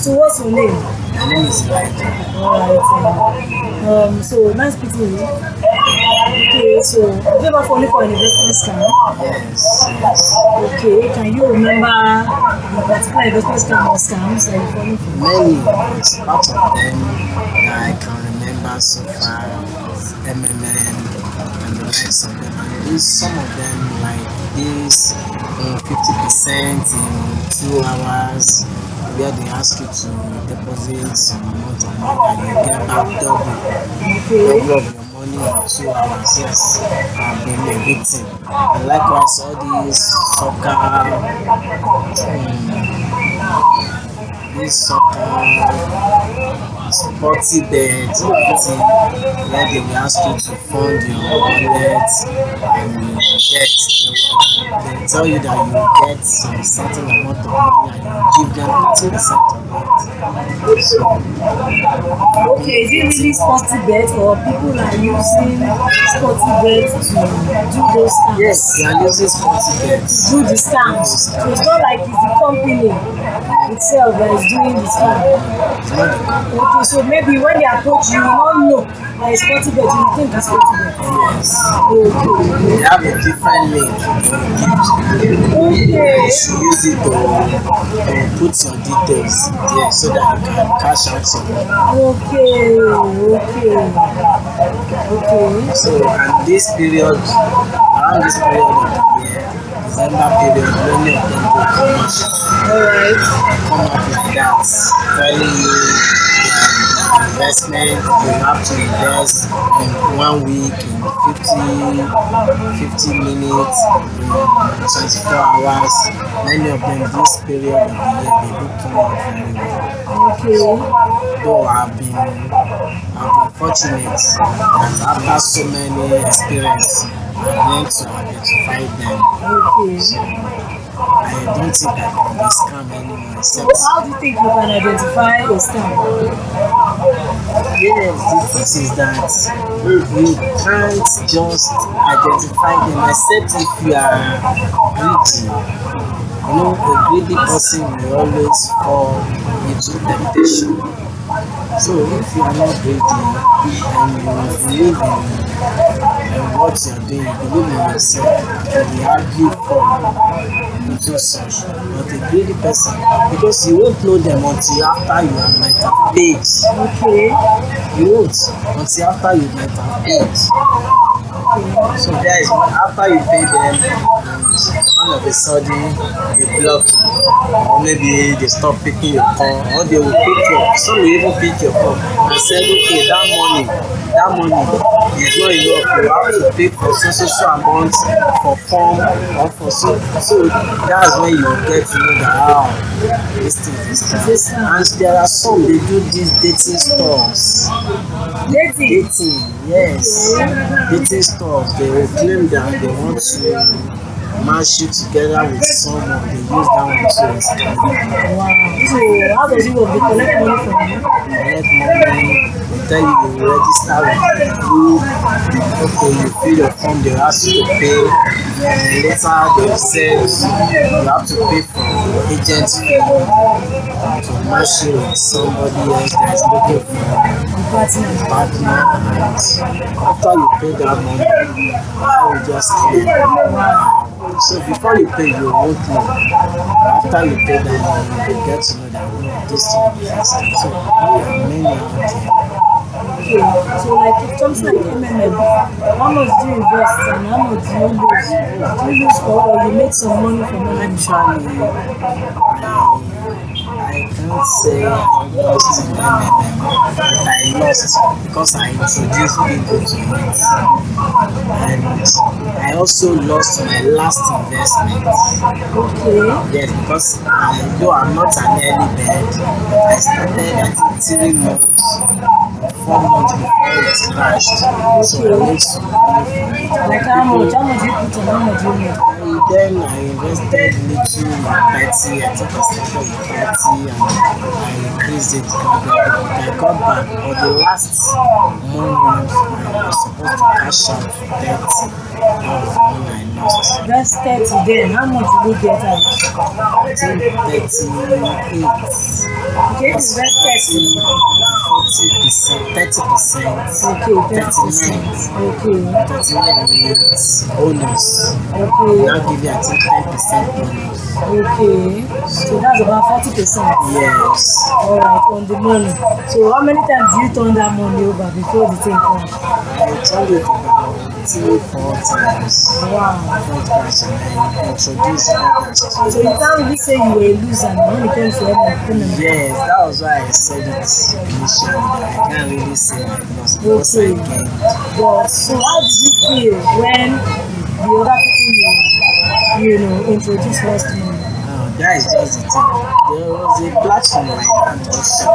So what's your name? My name is Elijah. Alright. So nice meeting you. Okay, so have you ever fallen for an investment scam? Yes. Okay, can you remember the particular investment scam or scams that you fallen for? Many, but part of them that I can remember so far, MMM and the rest of them. And these, some of them like this 50% in 2 hours, where they ask you to deposit some amount of money and you get back double of your money in 2 hours. Yes, I've been a victim. And likewise, all these sporty beds, where they will ask you to fund your wallet and you get, they tell you that you get some certain amount of money and you give them 30% of it. So, okay, is it really sporty bet or people are using sporty bet to do those scams? Yes, they are using sporty bets. Do the scams. So it's not like it's the company itself that is doing the scam. It's not the company. Okay, so maybe when they approach you, you don't know that it's sporty bet, you think it's sporty bet. Yes. Okay. They have a different link they will give you. Okay. You should use it to put your details there so that you can cash out your money. Okay. So, and this period, around this period of the year, December period, many of them will come out. Alright. Come out like that, telling you investment, you have to invest in 1 week, in 50 minutes, in 24 hours. Many of them, this period of the year, they do come out very well. Okay. Though I've been fortunate that after so many experiences, I've learned to identify them. Okay. So, I don't think I can be scam anymore except. How do you think you can identify a scam? Yes, the truth is that you can't just identify them except if you are greedy. You know, a greedy person will always fall into temptation. So if you are not greedy and you believe in what you are doing, you believe in yourself, you will hardly fall into such. But a greedy person, because you won't know them until after you might have paid. Okay. You won't until after you might have paid. So there is one after you pay them, all of a sudden they block you, or maybe they stop picking your call, or they will pick your, some will even pick your call and say, okay, that money is not enough, you have to pay for so amount for form or for so that's when you get to know that this thing is scam. And there are some, they do these dating stores. Dating, yes. Dating stores, they will claim that they want to match you together with someone, they use that one to scam. Wow. So how does it work? They collect money from you? Collect money, they tell you you register with the group, okay, you fill your form, they ask you to pay, and later they will say you have to pay for agent fee to match you with somebody else that is looking for a partner, and after you pay that money, I will just clear. So before you pay, you won't know. After you pay that money, you get to know that this thing is existing. So there are many out there. Okay. So like if something like MMM, how much do you invest and how much do you lose? Do you lose or you make some money from it? Actually, I can't say I lost in MMM, but I lost because I introduced people to it. And I also lost my last investment. Okay. Yes, because though I'm not an early bird, I started at 3 months, 4 months before it crashed. So I made some money from it. Like how much? How much do you put and how much do you make? Then I invested little in 30, I think I started with 30 and I increased it gradually. But I got back, but the last month I was supposed to cash out 30. That was the one I lost. That's 30 then. How much will you get out? I think 38. Okay, if you invest 30. 40%, 30%, Okay, 39, 30%. Okay. 39 with bonus. Okay. Now give you I think 10% bonus. Okay. So that's about 40%. Yes. Alright, on the money. So how many times do you turn that money over before the thing comes? I turned it about 3-4 times Wow. before it crashed and I introduced others to So you it. can't really say you were a loser now when it comes to MMA. Yes, that was why I said it initially that I can't really say I lost because I Okay. gained. But so how did you feel when the other people introduced lost money? That is just the thing. There was a platform like that also.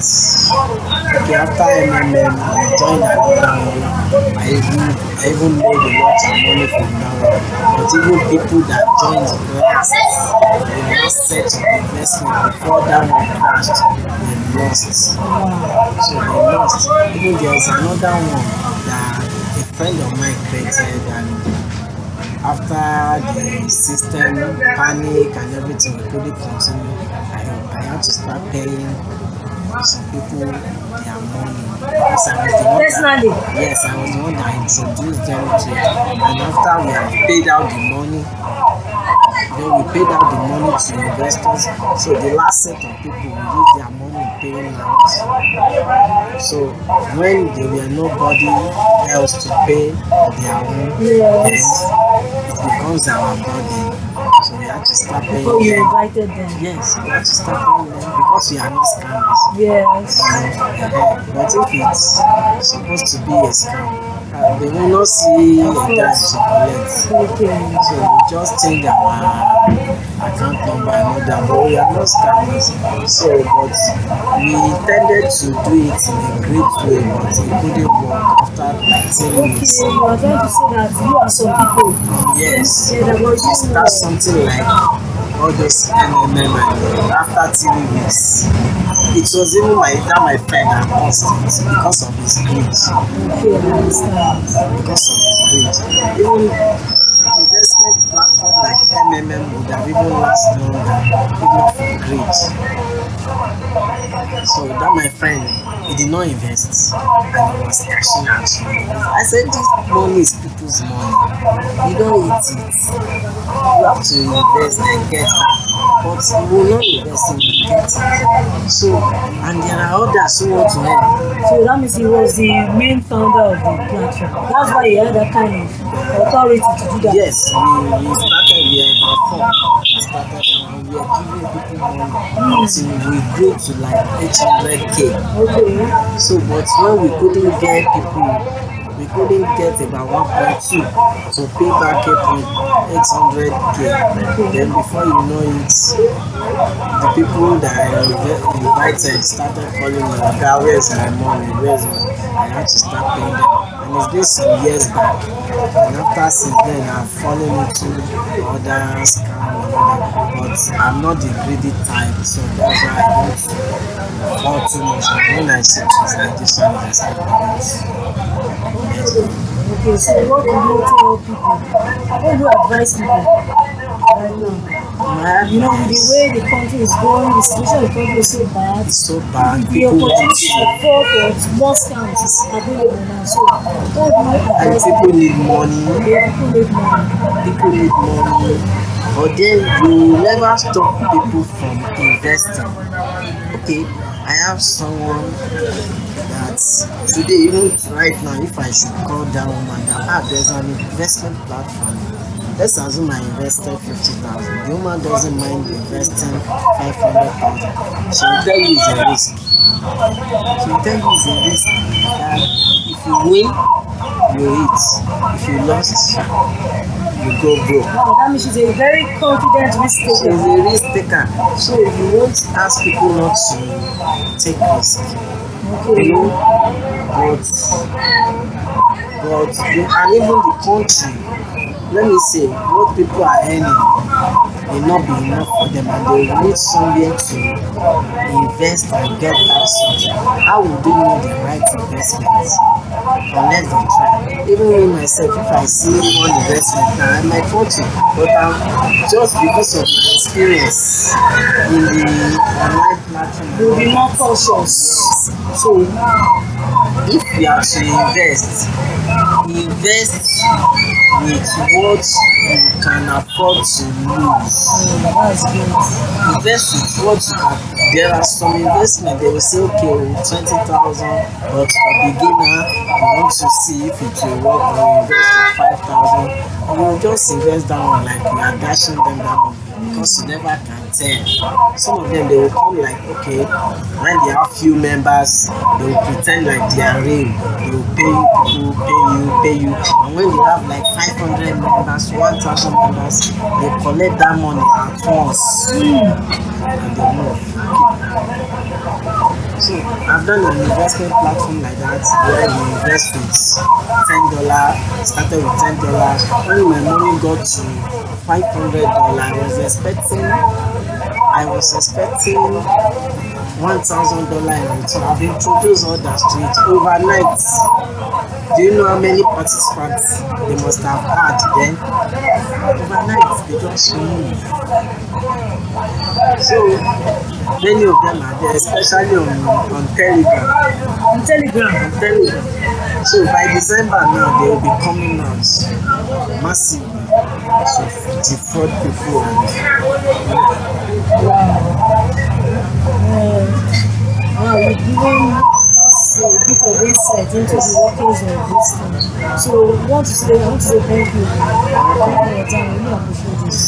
Okay, after MM, I joined another one. I even made a lot of money from that one. But even people that joined the class, they lost set of investment before that one crashed. They lost. Wow. So they lost. Even there's another one that a friend of mine created and after the system panic and everything, we couldn't continue. I had to start paying some people their money because I was the one Personally? yes, I was the one that introduced them to it. And after we have paid out the money, then we paid out the money to investors. So the last set of people will use their money paying out. So when there were nobody else to pay their own, Yes. then it becomes our burden. So we have to start paying Before you them. invited them. Yes, we have to start paying them because we are not scammers. Yes. But if it's supposed to be a scam, they will not see a dime to collect. Okay. So we just change our account number and all that, but we are not scammers. So, but we tended to do it in a great way, but it couldn't work after 19 Okay, minutes. you are trying to say that you and some people Yes, together, but we start something like all those MMM and after 3 weeks. It was even my friend that caused it because of his greed. okay, I understand. Because of his greed. Even investment platform like MMM would have even lasted longer if not for greed. So that my friend, he did not invest and he was cashing out. I said this money is people's money. You don't eat it. You have to invest and get back. But you will not invest in you get it. So and there are others who want to earn. So that means he was the main founder of the platform. That's why he had that kind of authority to do that. Yes, we started, we are about 4. We started and we are giving people money until we grew to like 800k. Okay. So, but when we couldn't get people, we couldn't get about 1.2 to pay back 800k. Then before you know it, the people that I invited started calling me, "God, where's my money? Where's my?" I had to start paying them. And it's been some years back. And after since then, I've fallen into other scam and all that. But I'm not the greedy type, so that's why I don't fall too much. And when I see things like this one, I start Okay, so what do you tell people? What do you advise people right now? You know, with the way the country is going, the situation of the country is so bad. It's so bad. The People want opportunity to to, fall for more scams is available now. So, what do you and advise people need money. Yeah, people need money. People need money. But then you never stop people from investing. Okay, I have someone that today, even right now, if I should call that woman that there's an investment platform. Let's assume I invested 50,000. The woman doesn't mind investing 500,000. She will tell you it's a risk. She will tell you it's a risk. That if you win, you eat. If you lost, you go broke. Wow, that means she's a very confident risk She's taker. a risk taker. So you won't ask people not to take risk. Okay. You know, and even the country, let me say, what people are earning may not be enough for them and they will need somewhere to invest and get that something. How would they know the right investments? unless they try. Even me myself, if I see one investment now, I might want to, but just because of my experience in the online platform, You will be more cautious. yes. So if you are to invest with what you can afford to lose. That's good. Invest with what you can. There are some investment they will say, okay, 20,000, but for beginner, you want to see if it will work, or you invest with 5,000. You will just invest that one like you are dashing them that money because you never can tell. Some of them they will come like, okay, when they have few members, they will pretend like they are real. They will pay you, pay you. And when they have like 500 members, 1,000 members, they collect that money at once and they move. So I've done an investment platform like that where we invest with $10. Started with $10. When my money got to $500, I was expecting $1,000 in return. I've introduced others to it overnight. Do you know how many participants they must have had then? Overnight, they just move. So many of them are there, especially on Telegram. On Telegram. On Telegram. So by December now, they will be coming out massively to defraud people. Wow, you've given us a bit of insight into the workings of this thing. So I want to say thank you. Thank you for your time. I really appreciate this.